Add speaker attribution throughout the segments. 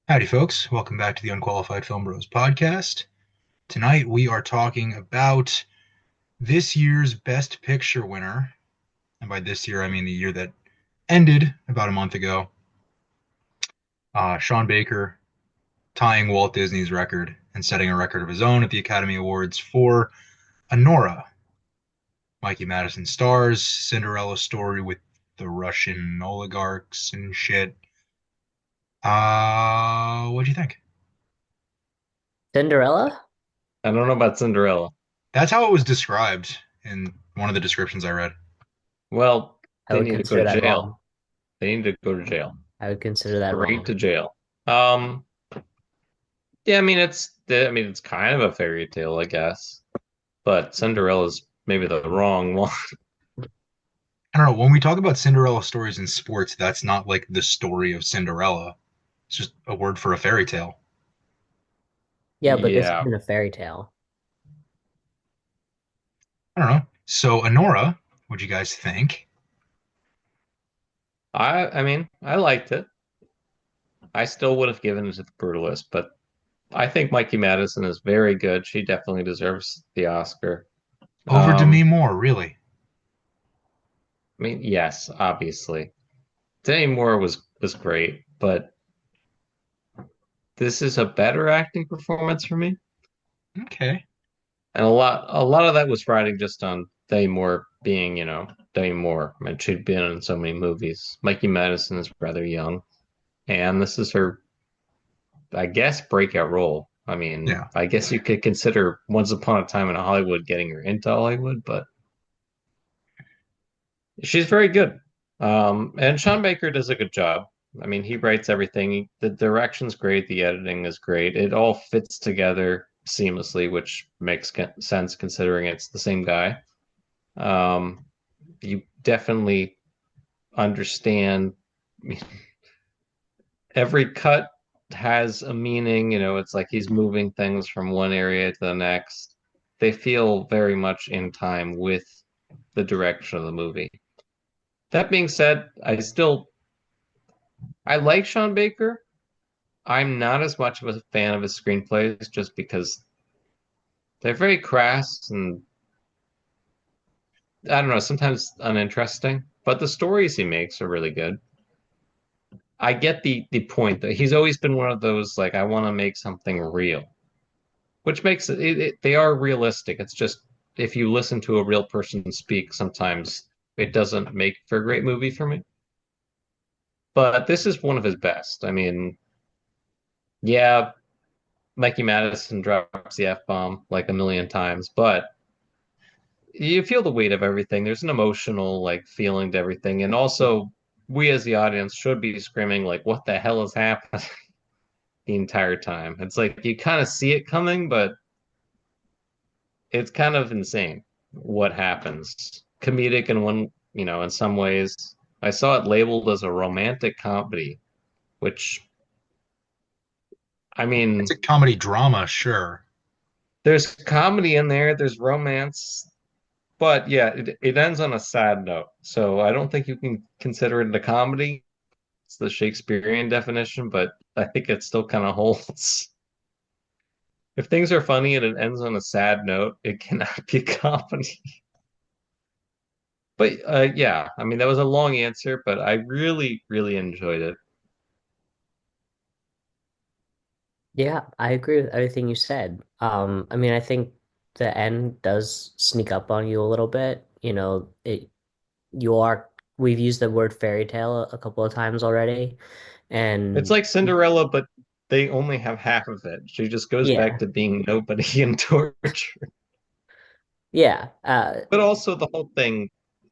Speaker 1: Howdy, folks. Welcome back to the Unqualified Film Bros podcast. Tonight we are talking about this year's Best Picture winner. And by this year, I mean the year that ended about a month ago. Sean Baker tying Walt Disney's record and setting a record of his own at the Academy Awards for ANORA. Mikey Madison stars Cinderella story with the Russian oligarchs and shit. What'd you think?
Speaker 2: Cinderella?
Speaker 3: I don't know about Cinderella.
Speaker 1: That's how it was described in one of the descriptions I read.
Speaker 3: Well,
Speaker 2: I
Speaker 3: they
Speaker 2: would
Speaker 3: need to go
Speaker 2: consider
Speaker 3: to
Speaker 2: that
Speaker 3: jail.
Speaker 2: wrong.
Speaker 3: They need to go to jail.
Speaker 2: I would consider that
Speaker 3: Straight
Speaker 2: wrong.
Speaker 3: to jail. Um, yeah, I mean it's kind of a fairy tale, I guess. But Cinderella's maybe the wrong one.
Speaker 1: I don't know. When we talk about Cinderella stories in sports, that's not like the story of Cinderella. It's just a word for a fairy tale.
Speaker 2: Yeah, but this
Speaker 3: Yeah.
Speaker 2: isn't a fairy tale.
Speaker 1: I don't know. So, Honora, what'd you guys think?
Speaker 3: I mean, I liked it. I still would have given it to the Brutalist, but I think Mikey Madison is very good. She definitely deserves the Oscar.
Speaker 1: Over Demi
Speaker 3: Um,
Speaker 1: Moore, really?
Speaker 3: I mean, yes, obviously. Demi Moore was great, but this is a better acting performance for me.
Speaker 1: Okay.
Speaker 3: And a lot of that was riding just on Demi Moore being, Demi Moore. I mean, she'd been in so many movies. Mikey Madison is rather young, and this is her, I guess, breakout role. I mean,
Speaker 1: Yeah.
Speaker 3: I guess you could consider Once Upon a Time in Hollywood getting her into Hollywood, but she's very good. And Sean Baker does a good job. I mean, he writes everything. The direction's great, the editing is great. It all fits together seamlessly, which makes sense considering it's the same guy. Um, you definitely understand every cut has a meaning, it's like he's moving things from one area to the next. They feel very much in time with the direction of the movie. That being said, I like Sean Baker. I'm not as much of a fan of his screenplays just because they're very crass and I don't know, sometimes uninteresting, but the stories he makes are really good. I get the point that he's always been one of those like I want to make something real, which makes they are realistic. It's just if you listen to a real person speak, sometimes it doesn't make for a great movie for me. But this is one of his best. I mean, yeah, Mikey Madison drops the F bomb like a million times, but you feel the weight of everything. There's an emotional like feeling to everything, and also we as the audience should be screaming like, "What the hell is happening?" the entire time. It's like you kind of see it coming, but it's kind of insane what happens. Comedic in one, in some ways. I saw it labeled as a romantic comedy, which I
Speaker 1: It's a
Speaker 3: mean,
Speaker 1: comedy drama, sure.
Speaker 3: there's comedy in there, there's romance, but yeah, it ends on a sad note. So I don't think you can consider it a comedy. It's the Shakespearean definition, but I think it still kind of holds. If things are funny and it ends on a sad note, it cannot be a comedy. But yeah, I mean that was a long answer, but I really, really enjoyed it.
Speaker 2: Yeah, I agree with everything you said. I mean, I think the end does sneak up on you a little bit. You are, we've used the word fairy tale a couple of times already.
Speaker 3: It's
Speaker 2: And
Speaker 3: like Cinderella, but they only have half of it. She just goes back
Speaker 2: yeah,
Speaker 3: to being nobody and torture.
Speaker 2: yeah.
Speaker 3: But also the whole thing,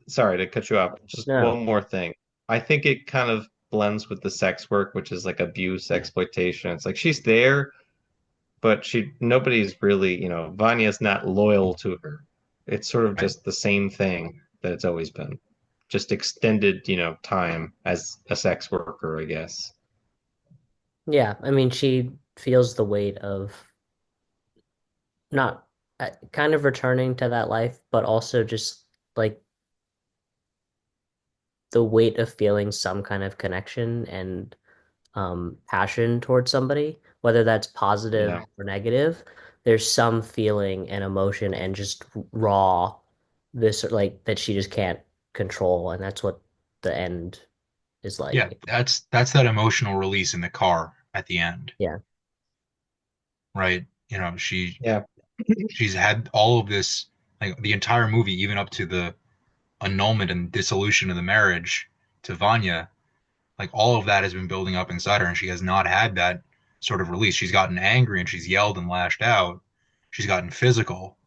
Speaker 3: sorry to cut you off, just
Speaker 2: No,
Speaker 3: one more thing. I think it kind of blends with the sex work, which is like abuse, exploitation. It's like she's there, but nobody's really, Vanya's not loyal to her. It's sort of
Speaker 1: Right.
Speaker 3: just the same thing that it's always been. Just extended, time as a sex worker, I guess.
Speaker 2: yeah. I mean, she feels the weight of not kind of returning to that life, but also just like the weight of feeling some kind of connection and passion towards somebody, whether that's positive
Speaker 3: Yeah.
Speaker 2: or negative. There's some feeling and emotion and just raw this like that she just can't control, and that's what the end is
Speaker 1: Yeah,
Speaker 2: like.
Speaker 1: that's that emotional release in the car at the end,
Speaker 2: Yeah,
Speaker 1: right?
Speaker 3: Yeah.
Speaker 1: She's had all of this, like the entire movie, even up to the annulment and dissolution of the marriage to Vanya, like all of that has been building up inside her, and she has not had that sort of release. She's gotten angry and she's yelled and lashed out. She's gotten physical,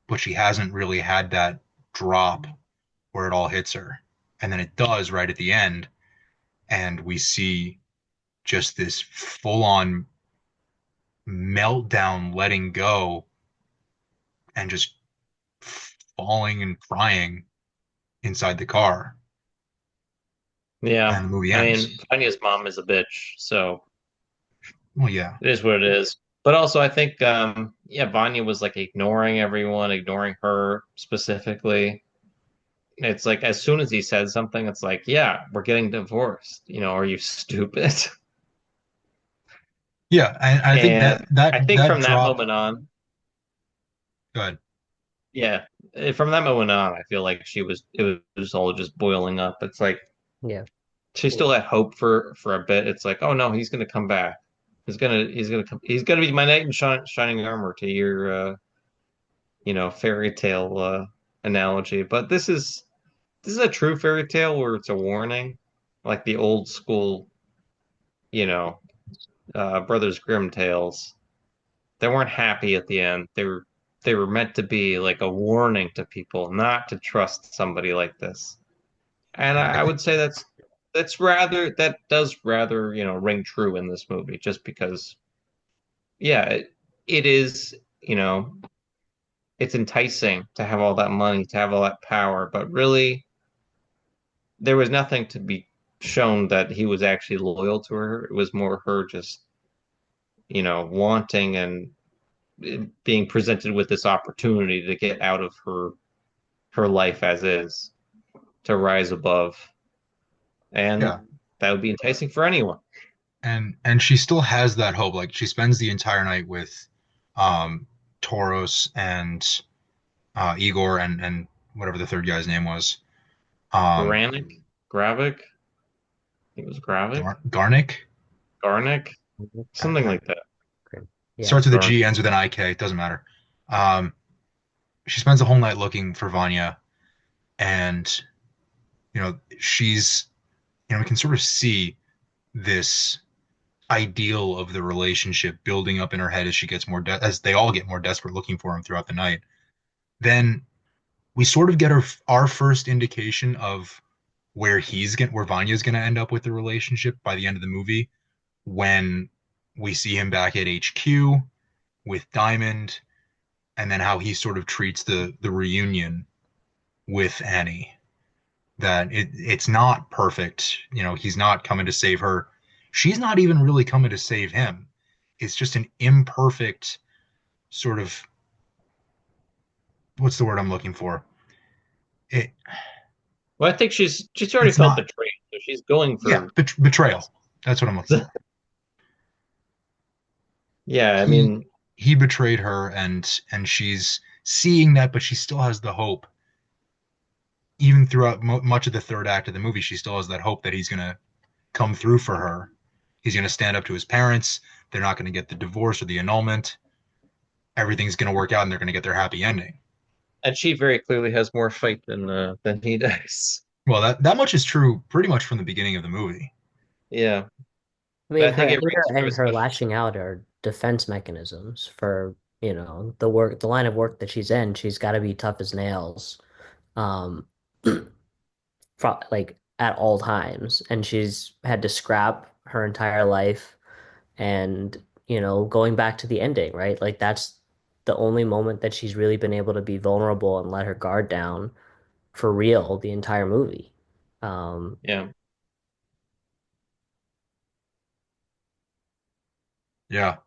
Speaker 1: but she hasn't really had that drop where it all hits her. And then it does right at the end, and we see just this full on meltdown, letting go, and just falling and crying inside the car.
Speaker 3: Yeah.
Speaker 1: And the movie
Speaker 3: I mean,
Speaker 1: ends.
Speaker 3: Vanya's mom is a bitch, so
Speaker 1: Well, yeah.
Speaker 3: it is what it is. But also, I think, yeah, Vanya was like ignoring everyone, ignoring her specifically. It's like as soon as he said something, it's like, yeah, we're getting divorced. Are you stupid?
Speaker 1: Yeah, and I think
Speaker 3: And
Speaker 1: that that
Speaker 3: I think
Speaker 1: that
Speaker 3: from that
Speaker 1: drop.
Speaker 3: moment on,
Speaker 1: Good.
Speaker 3: yeah, from that moment on, I feel like it was all just boiling up. It's like
Speaker 2: yeah.
Speaker 3: she still had hope for a bit. It's like, oh no, he's gonna come back. He's gonna be my knight in shining armor to your fairy tale analogy. But this is a true fairy tale where it's a warning, like the old school, you know, Brothers Grimm tales. They weren't happy at the end. They were meant to be like a warning to people not to trust somebody like this. And
Speaker 1: Yeah, I
Speaker 3: I
Speaker 1: think.
Speaker 3: would say that does rather, ring true in this movie, just because, yeah, it is, it's enticing to have all that money, to have all that power, but really there was nothing to be shown that he was actually loyal to her. It was more her just, wanting and being presented with this opportunity to get out of her life as is, to rise above.
Speaker 1: Yeah,
Speaker 3: And that would be enticing for anyone.
Speaker 1: and she still has that hope. Like she spends the entire night with um Toros and Igor and whatever the third guy's name was. Um
Speaker 3: Granick, Gravik, I think it was Gravik,
Speaker 1: Garnick.
Speaker 3: Garnick, something like that.
Speaker 2: Yeah.
Speaker 1: Starts with a
Speaker 3: Garn.
Speaker 1: G, ends with an IK. It doesn't matter. Um, she spends the whole night looking for Vanya, and she's we can sort of see this ideal of the relationship building up in her head as she gets as they all get more desperate looking for him throughout the night. Then we sort of get our first indication of where Vanya's gonna end up with the relationship by the end of the movie when we see him back at HQ with Diamond, and then how he sort of treats the reunion with Annie. That it's not perfect. He's not coming to save her. She's not even really coming to save him. It's just an imperfect sort of, what's the word I'm looking for? It
Speaker 3: Well, I think she's already
Speaker 1: it's
Speaker 3: felt
Speaker 1: not.
Speaker 3: betrayed, so she's going
Speaker 1: Yeah,
Speaker 3: for.
Speaker 1: betrayal. That's what I'm looking for.
Speaker 3: Yeah, I
Speaker 1: He
Speaker 3: mean,
Speaker 1: he betrayed her, and she's seeing that, but she still has the hope. Even throughout much of the third act of the movie, she still has that hope that he's gonna come through for her. He's going to stand up to his parents. They're not going to get the divorce or the annulment. Everything's going to work out and they're going to get their happy ending.
Speaker 3: and she very clearly has more fight than he does.
Speaker 1: Well, that much is true pretty much from the beginning of the movie.
Speaker 3: Yeah,
Speaker 2: I
Speaker 3: but
Speaker 2: mean,
Speaker 3: I think
Speaker 2: her
Speaker 3: it
Speaker 2: anger
Speaker 3: rings true,
Speaker 2: and her
Speaker 3: especially.
Speaker 2: lashing out are defense mechanisms for, the line of work that she's in. She's got to be tough as nails, um, like at all times. And she's had to scrap her entire life. And, going back to the ending, right? Like that's the only moment that she's really been able to be vulnerable and let her guard down for real the entire movie. Um,
Speaker 3: Yeah,
Speaker 1: Yeah.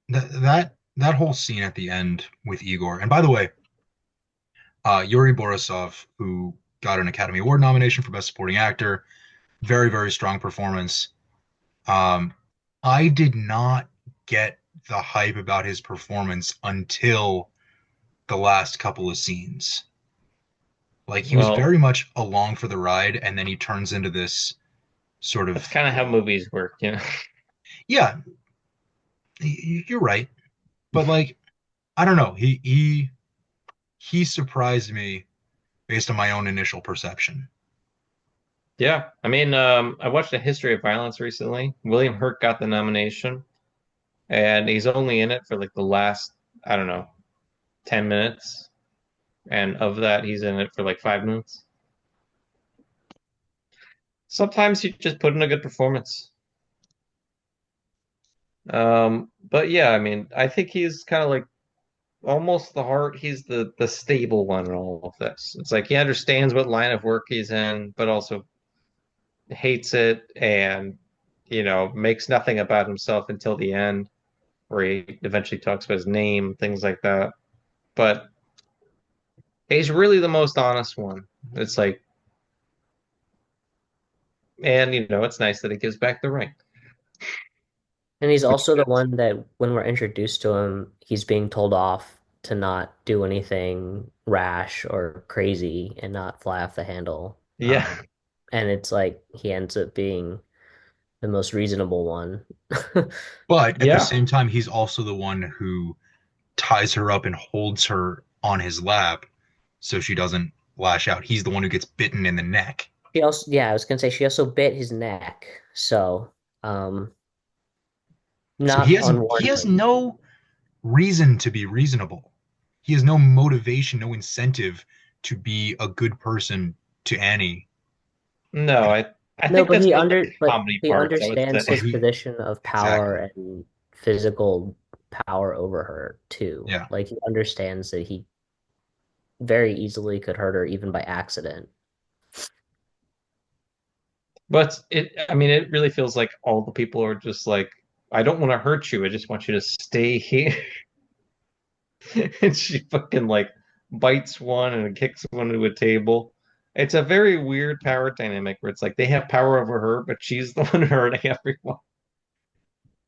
Speaker 1: That whole scene at the end with Igor. And by the way, Yuri Borisov, who got an Academy Award nomination for Best Supporting Actor, Very, very strong performance. Um, I did not get the hype about his performance until the last couple of scenes. Like he was
Speaker 3: Well,
Speaker 1: very much along for the ride, and then he turns into this sort
Speaker 3: that's
Speaker 1: of
Speaker 3: kind of how movies work, you know.
Speaker 1: yeah, you're right. But like I don't know, he surprised me based on my own initial perception.
Speaker 3: Yeah, I mean, I watched A History of Violence recently. William Hurt got the nomination, and he's only in it for like the last, I don't know, 10 minutes, and of that, he's in it for like 5 minutes. Sometimes you just put in a good performance. But yeah, I mean, I think he's kind of like almost the heart. He's the stable one in all of this. It's like he understands what line of work he's in, but also hates it and makes nothing about himself until the end, where he eventually talks about his name, things like that. But he's really the most honest one. It's like, and it's nice that he gives back the ring.
Speaker 2: And he's also the one that when we're introduced to him, he's being told off to not do anything rash or crazy and not fly off the handle.
Speaker 3: Yeah,
Speaker 2: And it's like he ends up being the most reasonable one.
Speaker 1: But at the
Speaker 3: yeah,
Speaker 1: same time, he's also the one who ties her up and holds her on his lap so she doesn't lash out. He's the one who gets bitten in the neck.
Speaker 2: She also, yeah, I was gonna say she also bit his neck, so um,
Speaker 1: So
Speaker 2: not
Speaker 1: he has
Speaker 2: unwarranted.
Speaker 1: no reason to be reasonable. He has no motivation, no incentive to be a good person to Annie.
Speaker 3: no, I
Speaker 2: No,
Speaker 3: think
Speaker 2: but
Speaker 3: that's one of the
Speaker 2: but
Speaker 3: comedy
Speaker 2: he
Speaker 3: parts, I would
Speaker 2: understands
Speaker 1: But
Speaker 3: say.
Speaker 2: his
Speaker 1: he
Speaker 2: position of power
Speaker 1: exactly.
Speaker 2: and physical power over her too.
Speaker 1: Yeah.
Speaker 2: Like he understands that he very easily could hurt her even by accident.
Speaker 3: But I mean, it really feels like all the people are just like, I don't want to hurt you. I just want you to stay here. And she fucking like bites one and kicks one into a table. It's a very weird power dynamic where it's like they have power over her, but she's the one hurting everyone.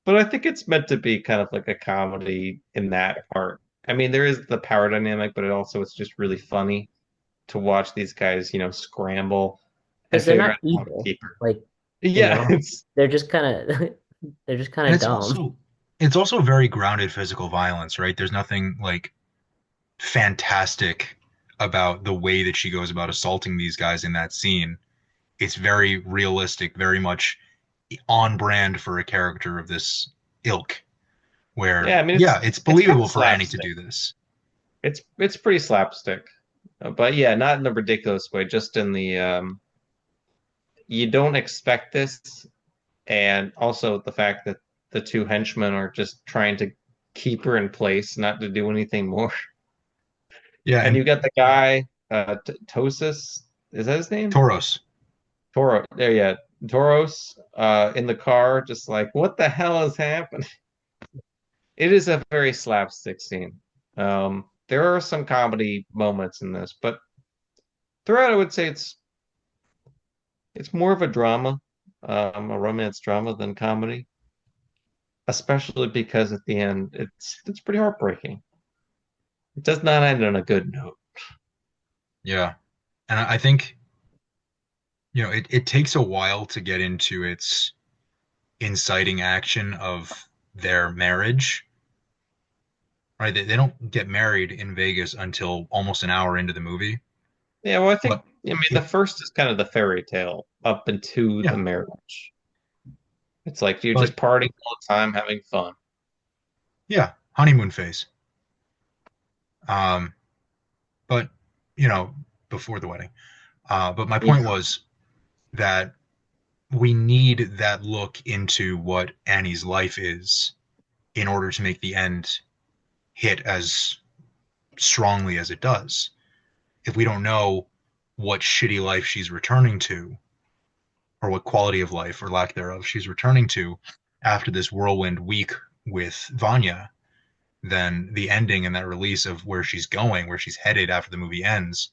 Speaker 3: But I think it's meant to be kind of like a comedy in that part. I mean, there is the power dynamic, but it's just really funny to watch these guys, scramble and
Speaker 2: Because they're
Speaker 3: figure
Speaker 2: not
Speaker 3: out how to
Speaker 2: evil.
Speaker 3: keep her.
Speaker 2: Like,
Speaker 3: Yeah, it's
Speaker 2: they're just kind of they're just kind
Speaker 1: And
Speaker 2: of dumb.
Speaker 1: it's also very grounded physical violence, right? There's nothing like fantastic about the way that she goes about assaulting these guys in that scene. It's very realistic, very much on brand for a character of this ilk, where
Speaker 3: yeah. I mean,
Speaker 1: yeah, it's
Speaker 3: it's got
Speaker 1: believable for Annie to
Speaker 3: slapstick.
Speaker 1: do this.
Speaker 3: It's pretty slapstick, but yeah, not in a ridiculous way. Just in the you don't expect this, and also the fact that the two henchmen are just trying to keep her in place, not to do anything more.
Speaker 1: Yeah,
Speaker 3: And
Speaker 1: and
Speaker 3: you got the guy, Tosis, is that his name?
Speaker 1: Toros.
Speaker 3: Toro. There, yeah, Toros, in the car, just like, what the hell is happening? It is a very slapstick scene. There are some comedy moments in this, but throughout, I would say it's more of a drama, a romance drama than comedy, especially because at the end, it's pretty heartbreaking. It does not end on a good note.
Speaker 1: Yeah, and I think it takes a while to get into its inciting action of their marriage, right? They don't get married in Vegas until almost an hour into the movie.
Speaker 3: Yeah, well,
Speaker 1: But
Speaker 3: I mean, the
Speaker 1: it,
Speaker 3: first is kind of the fairy tale up into the
Speaker 1: yeah,
Speaker 3: marriage. It's like you're
Speaker 1: but
Speaker 3: just partying all the time, having fun.
Speaker 1: yeah, honeymoon phase. Um, but you know, before the wedding. But my point
Speaker 3: Yeah.
Speaker 1: was that we need that look into what Annie's life is in order to make the end hit as strongly as it does. If we don't know what shitty life she's returning to, or what quality of life or lack thereof she's returning to after this whirlwind week with Vanya, then the ending and that release of where she's going, where she's headed after the movie ends,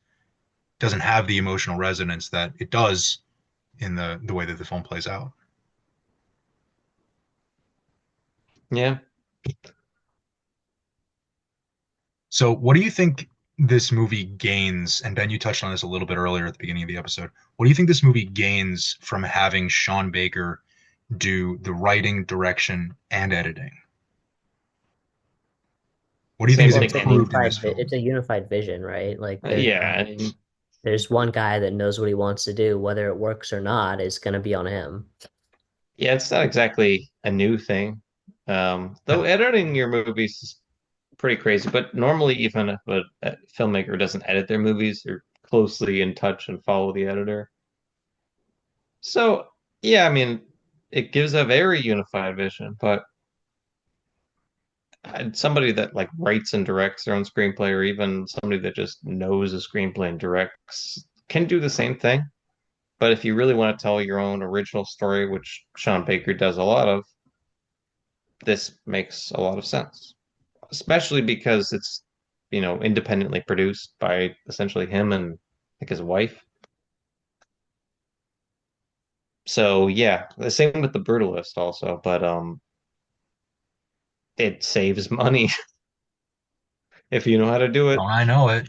Speaker 1: doesn't have the emotional resonance that it does in the way that the film plays out.
Speaker 3: Yeah.
Speaker 1: So, what do you think this movie gains? And Ben, you touched on this a little bit earlier at the beginning of the episode. What do you think this movie gains from having Sean Baker do the writing, direction, and editing? What do you think
Speaker 3: Same
Speaker 1: is
Speaker 2: Well,
Speaker 3: thing. Any.
Speaker 1: improved in this
Speaker 2: it's
Speaker 1: film?
Speaker 2: a unified vision, right? Like
Speaker 3: Yeah. I mean,
Speaker 2: there's one guy that knows what he wants to do, whether it works or not is going to be on him.
Speaker 3: yeah, it's not exactly a new thing. Though
Speaker 1: No,
Speaker 3: editing your movies is pretty crazy, but normally even if a filmmaker doesn't edit their movies, they're closely in touch and follow the editor. So yeah, I mean, it gives a very unified vision, but somebody that like writes and directs their own screenplay, or even somebody that just knows a screenplay and directs, can do the same thing. But if you really want to tell your own original story, which Sean Baker does a lot of, this makes a lot of sense, especially because it's, independently produced by essentially him and like his wife. So yeah, the same with The Brutalist also, but it saves money if you know how to do it.
Speaker 1: don't I know it?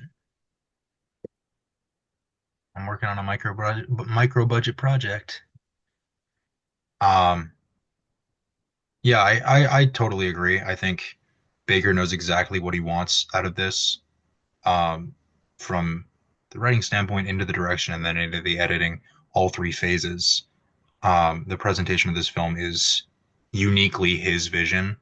Speaker 1: I'm working on a micro budget project. Um, yeah, I totally agree. I think Baker knows exactly what he wants out of this, from the writing standpoint into the direction and then into the editing, all three phases. The presentation of this film is uniquely his vision.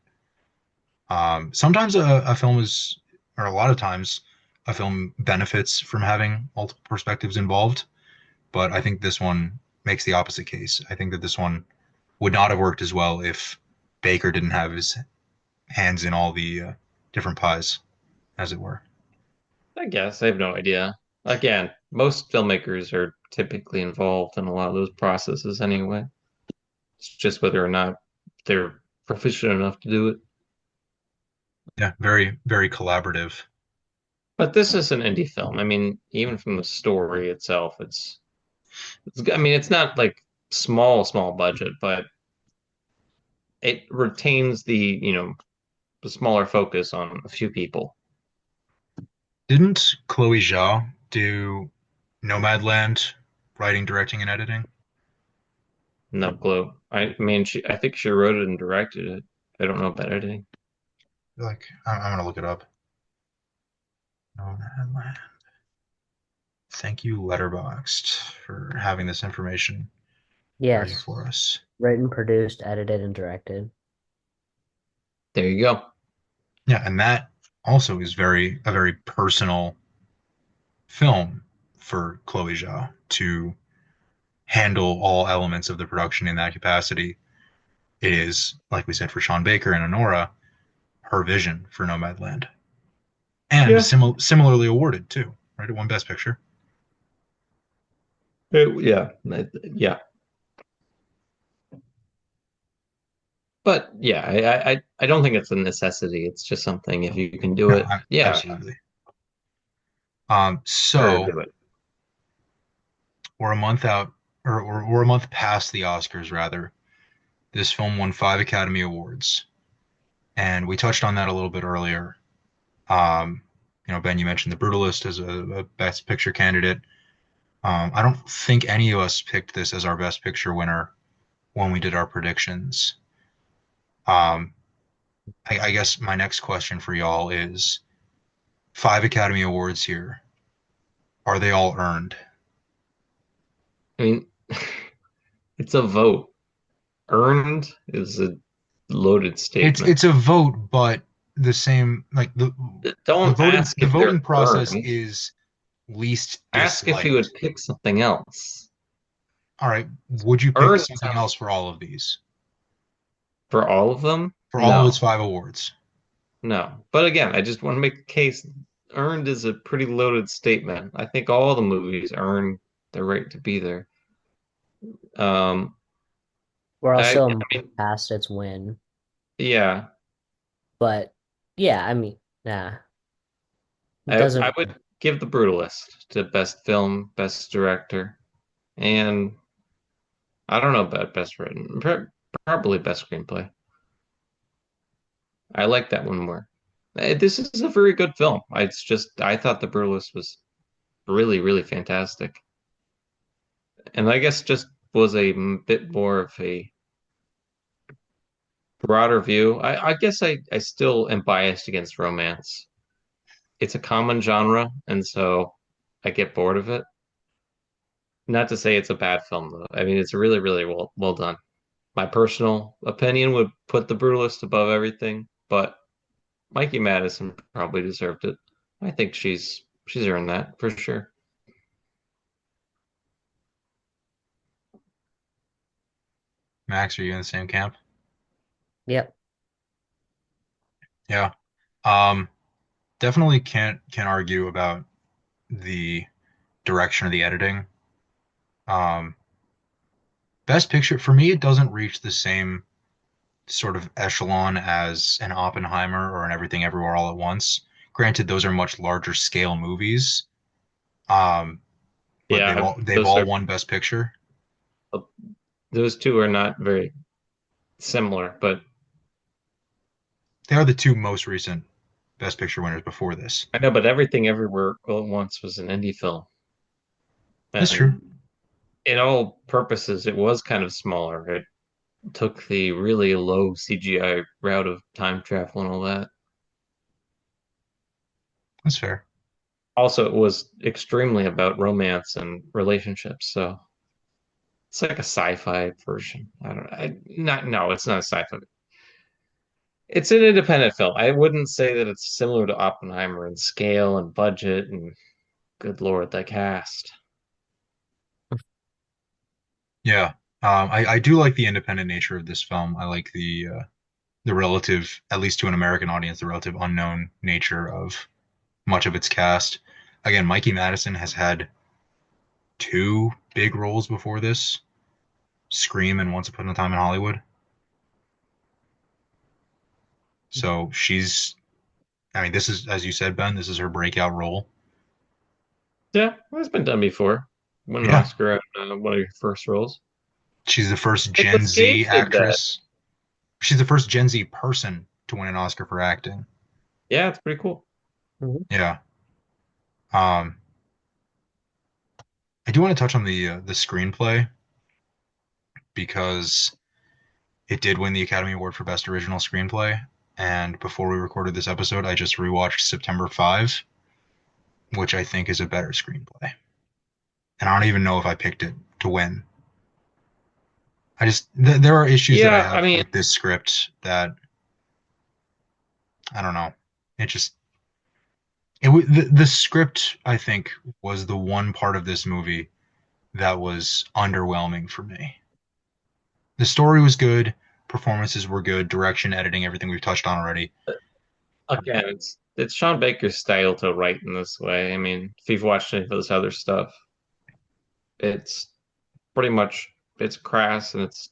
Speaker 1: Sometimes a film is, or a lot of times, a film benefits from having multiple perspectives involved, but I think this one makes the opposite case. I think that this one would not have worked as well if Baker didn't have his hands in all the different pies, as it were.
Speaker 3: I guess I have no idea. Again, most filmmakers are typically involved in a lot of those processes anyway. It's just whether or not they're proficient enough to do it.
Speaker 1: Yeah, very, very collaborative.
Speaker 3: But this is an indie film. I mean, even from the story itself, I mean, it's not like small budget, but it retains the smaller focus on a few people.
Speaker 1: Didn't Chloe Zhao do Nomadland writing, directing, and editing?
Speaker 3: No clue. I mean, I think she wrote it and directed it. I don't know about editing.
Speaker 1: Like, I'm gonna look it up. Nomadland. Thank you, Letterboxd, for having this information ready
Speaker 2: Yes,
Speaker 1: for us.
Speaker 2: written, produced, edited, and directed.
Speaker 3: There you go.
Speaker 1: Yeah, and that also is a very personal film for Chloe Zhao to handle all elements of the production in that capacity. It is, like we said, for Sean Baker and Honora, her vision for Nomadland, and
Speaker 3: Yeah.
Speaker 1: similarly awarded too. Right, it won Best Picture.
Speaker 3: Yeah. But yeah, I don't think it's a necessity. It's just something if you can do
Speaker 1: No,
Speaker 3: it. Yeah,
Speaker 1: absolutely.
Speaker 3: sure,
Speaker 1: So
Speaker 3: do it.
Speaker 1: we're a month out, or we're a month past the Oscars, rather. This film won 5 Academy Awards, and we touched on that a little bit earlier. Um, Ben, you mentioned The Brutalist as a Best Picture candidate. I don't think any of us picked this as our Best Picture winner when we did our predictions. Um, I guess my next question for y'all is 5 Academy Awards here. Are they all earned?
Speaker 3: I mean, it's a vote. Earned is a loaded statement.
Speaker 1: It's a vote, but the same like
Speaker 3: Don't ask
Speaker 1: the
Speaker 3: if they're
Speaker 1: voting process
Speaker 3: earned.
Speaker 1: is least
Speaker 3: Ask if you
Speaker 1: disliked.
Speaker 3: would pick something else.
Speaker 1: All right, would you pick
Speaker 3: Earned
Speaker 1: something
Speaker 3: sounds
Speaker 1: else for all of these?
Speaker 3: for all of them?
Speaker 1: For all of its
Speaker 3: No,
Speaker 1: 5 awards?
Speaker 3: no. But again, I just want to make the case. Earned is a pretty loaded statement. I think all the movies earn the right to be there. Um,
Speaker 2: We're
Speaker 3: I
Speaker 2: also a month
Speaker 3: mean,
Speaker 2: past its win,
Speaker 3: yeah,
Speaker 2: but yeah, I mean, nah, it
Speaker 3: I
Speaker 2: doesn't.
Speaker 3: would give The Brutalist to best film, best director, and I don't know about best written. Probably best screenplay. I like that one more. This is a very good film. It's just I thought The Brutalist was really, really fantastic, and I guess just was a bit more of a broader view. I guess I still am biased against romance. It's a common genre, and so I get bored of it. Not to say it's a bad film, though. I mean, it's really, really well done. My personal opinion would put The Brutalist above everything, but Mikey Madison probably deserved it. I think she's earned that for sure.
Speaker 1: Max, are you in the same camp?
Speaker 2: Yep.
Speaker 1: Yeah. Um, Definitely can't argue about the direction of the editing. Um, Best Picture for me, it doesn't reach the same sort of echelon as an Oppenheimer or an Everything Everywhere All at Once. Granted, those are much larger scale movies, um, but
Speaker 3: Yeah,
Speaker 1: they've all won Best Picture.
Speaker 3: those two are not very similar, but
Speaker 1: They are the two most recent Best Picture winners before this.
Speaker 3: I know, but Everything Everywhere All at Once was an indie film,
Speaker 1: That's true.
Speaker 3: and in all purposes, it was kind of smaller. It took the really low CGI route of time travel and all that.
Speaker 1: That's fair.
Speaker 3: Also, it was extremely about romance and relationships, so it's like a sci-fi version. I don't know. Not no, it's not a sci-fi. It's an independent film. I wouldn't say that it's similar to Oppenheimer in scale and budget and good Lord, the cast.
Speaker 1: Yeah. I do like the independent nature of this film. I like the relative, at least to an American audience, the relative unknown nature of much of its cast. Again, Mikey Madison has had two big roles before this, Scream and Once Upon a Time in Hollywood. So I mean, this is, as you said, Ben, this is her breakout role.
Speaker 3: Yeah, well, it's been done before. Won an
Speaker 1: Yeah.
Speaker 3: Oscar at one of your first roles.
Speaker 1: She's the first Gen
Speaker 3: Nicolas
Speaker 1: Z
Speaker 3: Cage did that.
Speaker 1: actress. She's the first Gen Z person to win an Oscar for acting.
Speaker 3: Yeah, it's pretty cool.
Speaker 2: Mhm.
Speaker 1: Yeah. Um, I do want to touch on the screenplay because it did win the Academy Award for Best Original Screenplay. And before we recorded this episode, I just rewatched September 5, which I think is a better screenplay. And I don't even know if I picked it to win. There are issues that I
Speaker 3: Yeah, I
Speaker 1: have
Speaker 3: mean,
Speaker 1: with this script that I don't know. It just the script I think was the one part of this movie that was underwhelming for me. The story was good, performances were good, direction, editing, everything we've touched on already.
Speaker 3: again, it's Sean Baker's style to write in this way. I mean, if you've watched any of this other stuff, it's pretty much it's crass and it's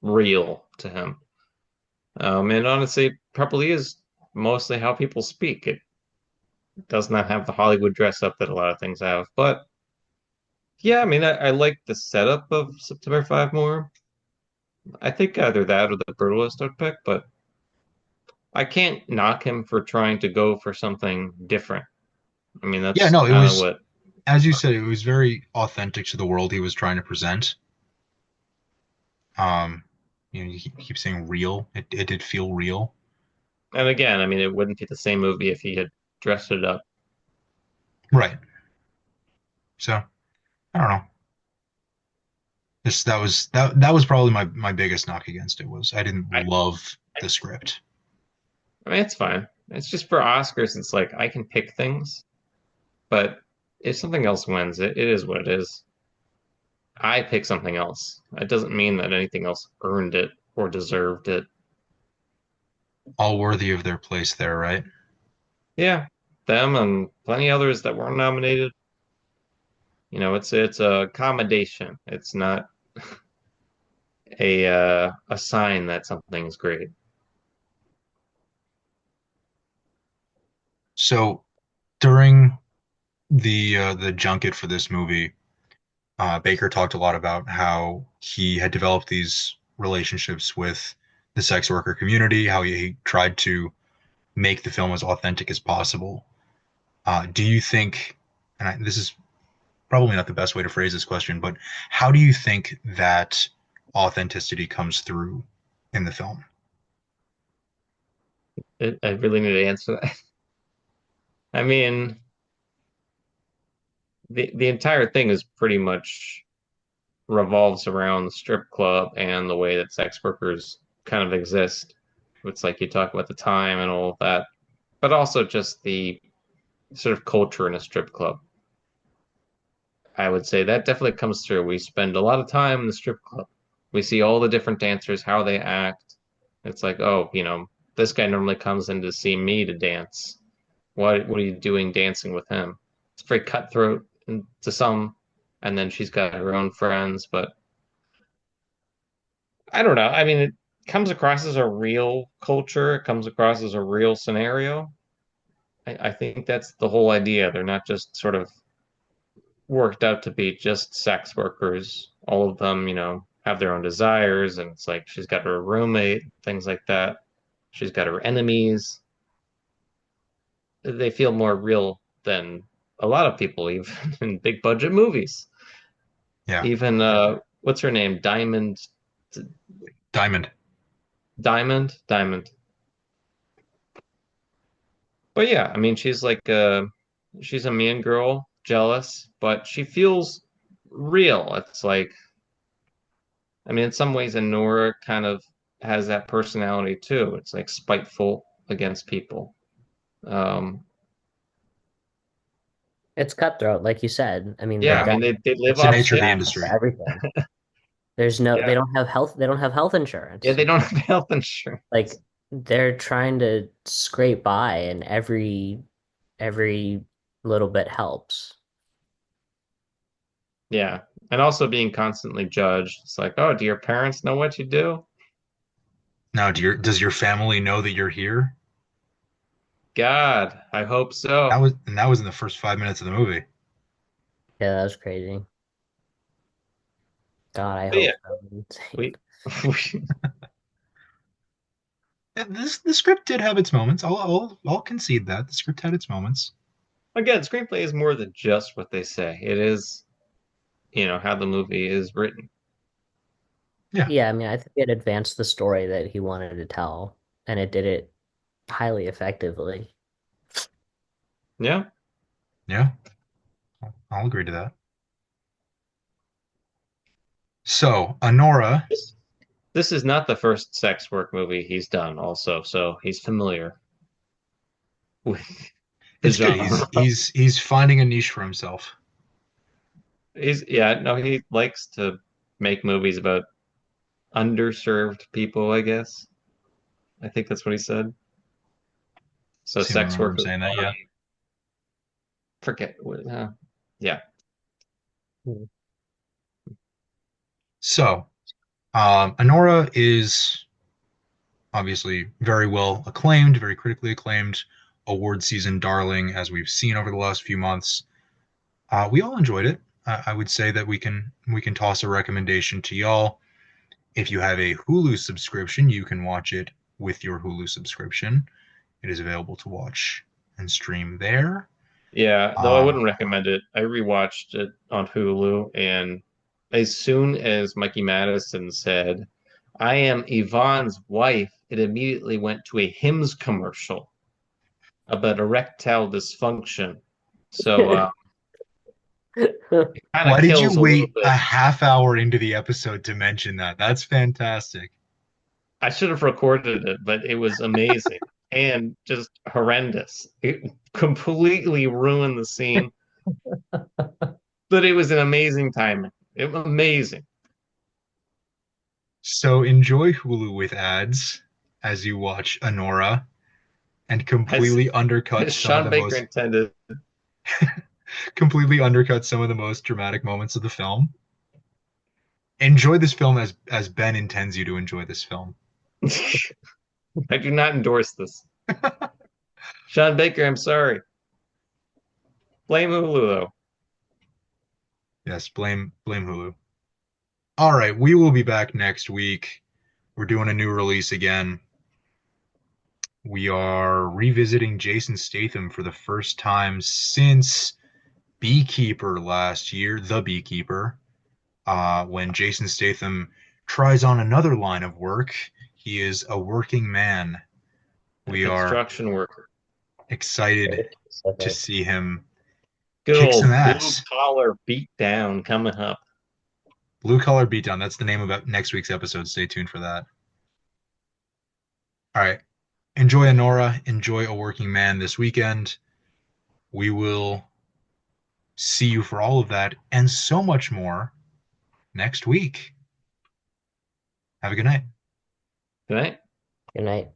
Speaker 3: real to him. And honestly, probably is mostly how people speak. It does not have the Hollywood dress up that a lot of things have. But yeah, I mean, I like the setup of September 5 more. I think either that or the Brutalist I'd pick, but I can't knock him for trying to go for something different. I mean,
Speaker 1: Yeah,
Speaker 3: that's
Speaker 1: no, it
Speaker 3: kind of
Speaker 1: was,
Speaker 3: what,
Speaker 1: as you said, it was very authentic to the world he was trying to present. Um, you keep saying real. It did feel real.
Speaker 3: and again, I mean, it wouldn't be the same movie if he had dressed it up.
Speaker 1: Right. So I don't know. That was probably my biggest knock against it was I didn't
Speaker 3: I,
Speaker 1: love the script.
Speaker 3: I mean, it's fine. It's just for Oscars, it's like I can pick things, but if something else wins, it is what it is. I pick something else. It doesn't mean that anything else earned it or deserved it.
Speaker 1: All worthy of their place there, right?
Speaker 3: Yeah, them and plenty others that weren't nominated. It's a accommodation. It's not a sign that something's great.
Speaker 1: So during the junket for this movie, Baker talked a lot about how he had developed these relationships with the sex worker community, how he tried to make the film as authentic as possible. Do you think, this is probably not the best way to phrase this question, but how do you think that authenticity comes through in the film?
Speaker 3: I really need to answer that. I mean, the entire thing is pretty much revolves around the strip club and the way that sex workers kind of exist. It's like you talk about the time and all of that, but also just the sort of culture in a strip club. I would say that definitely comes through. We spend a lot of time in the strip club. We see all the different dancers, how they act. It's like, oh, this guy normally comes in to see me to dance. What are you doing dancing with him? It's very cutthroat to some, and then she's got her own friends, but I don't know. I mean, it comes across as a real culture. It comes across as a real scenario. I think that's the whole idea. They're not just sort of worked out to be just sex workers. All of them, have their own desires, and it's like she's got her roommate, things like that. She's got her enemies. They feel more real than a lot of people, even in big budget movies.
Speaker 1: Yeah,
Speaker 3: Even what's her name?
Speaker 1: Diamond.
Speaker 3: Diamond. But yeah, I mean, she's a mean girl, jealous, but she feels real. It's like, I mean, in some ways, Anora kind of has that personality too. It's like spiteful against people. Um,
Speaker 2: It's cutthroat, like you said. I mean,
Speaker 3: yeah,
Speaker 2: they've
Speaker 3: I
Speaker 1: Yeah,
Speaker 3: mean,
Speaker 2: got
Speaker 3: they live
Speaker 1: it's the
Speaker 3: off
Speaker 1: nature of the
Speaker 3: tips.
Speaker 2: for
Speaker 1: industry.
Speaker 2: everything. There's no,
Speaker 3: Yeah,
Speaker 2: they don't have health
Speaker 3: yeah,
Speaker 2: insurance.
Speaker 3: they don't have health insurance.
Speaker 2: Like they're trying to scrape by and every little bit helps.
Speaker 3: Yeah, and also being constantly judged. It's like, oh, do your parents know what you do?
Speaker 1: Now, does your family know that you're here?
Speaker 3: God, I hope
Speaker 1: That
Speaker 3: so.
Speaker 1: was and that was in the first 5 minutes of the movie.
Speaker 2: Yeah, that was crazy. God, I
Speaker 3: But
Speaker 2: hope
Speaker 3: yeah,
Speaker 2: so.
Speaker 3: we
Speaker 1: Yeah, the script did have its moments. I'll concede that the script had its moments.
Speaker 3: again, screenplay is more than just what they say. It is, how the movie is written.
Speaker 1: Yeah,
Speaker 2: Yeah, I mean, I think it advanced the story that he wanted to tell, and it did it highly effectively.
Speaker 3: Yeah.
Speaker 1: yeah, I'll agree to that. So, Honora,
Speaker 3: This this is not the first sex work movie he's done also, so he's familiar with the
Speaker 1: it's good.
Speaker 3: genre.
Speaker 1: He's finding a niche for himself.
Speaker 3: Yeah, no, he likes to make movies about underserved people, I guess. I think that's what he said. So
Speaker 1: Seem to
Speaker 3: sex
Speaker 1: remember him
Speaker 3: workers
Speaker 1: saying that.
Speaker 3: want to
Speaker 1: Yeah.
Speaker 3: forget yeah.
Speaker 2: Hmm.
Speaker 1: So, Honora is obviously very well acclaimed, very critically acclaimed, award season darling, as we've seen over the last few months. We all enjoyed it. I would say that we can toss a recommendation to y'all. If you have a Hulu subscription, you can watch it with your Hulu subscription. It is available to watch and stream there.
Speaker 3: Yeah, though I
Speaker 1: Uh,
Speaker 3: wouldn't recommend it. I rewatched it on Hulu, and as soon as Mikey Madison said, I am Yvonne's wife, it immediately went to a Hims commercial about erectile dysfunction. So it kind of
Speaker 1: why did you
Speaker 3: kills a little
Speaker 1: wait a
Speaker 3: bit.
Speaker 1: half hour into the episode to mention that? That's fantastic.
Speaker 3: I should have recorded it, but it was amazing and just horrendous. It completely ruined the scene, but it was an amazing timing. Amazing.
Speaker 1: So enjoy Hulu with ads as you watch Honora and
Speaker 3: As,
Speaker 1: completely undercut
Speaker 3: as
Speaker 1: some of
Speaker 3: Sean
Speaker 1: the
Speaker 3: Baker
Speaker 1: most
Speaker 3: intended.
Speaker 1: completely undercut some of the most dramatic moments of the film. Enjoy this film as Ben intends you to enjoy this film.
Speaker 3: I do not endorse this. Sean Baker, I'm sorry. Blame Hulu though.
Speaker 1: Yes, blame Hulu. All right, we will be back next week. We're doing a new release again. We are revisiting Jason Statham for the first time since Beekeeper last year, The Beekeeper, when Jason Statham tries on another line of work. He is a working man.
Speaker 3: A
Speaker 1: We are
Speaker 3: construction worker.
Speaker 1: excited
Speaker 2: Very
Speaker 1: to
Speaker 2: specific.
Speaker 1: see him
Speaker 3: Good
Speaker 1: kick some
Speaker 3: old blue
Speaker 1: ass.
Speaker 3: collar beat down coming up.
Speaker 1: Blue Collar Beatdown. That's the name of next week's episode. Stay tuned for that. All right. Enjoy Anora. Enjoy A Working Man this weekend. We will see you for all of that and so much more next week. Have a good night.
Speaker 3: Good night.
Speaker 2: Good night.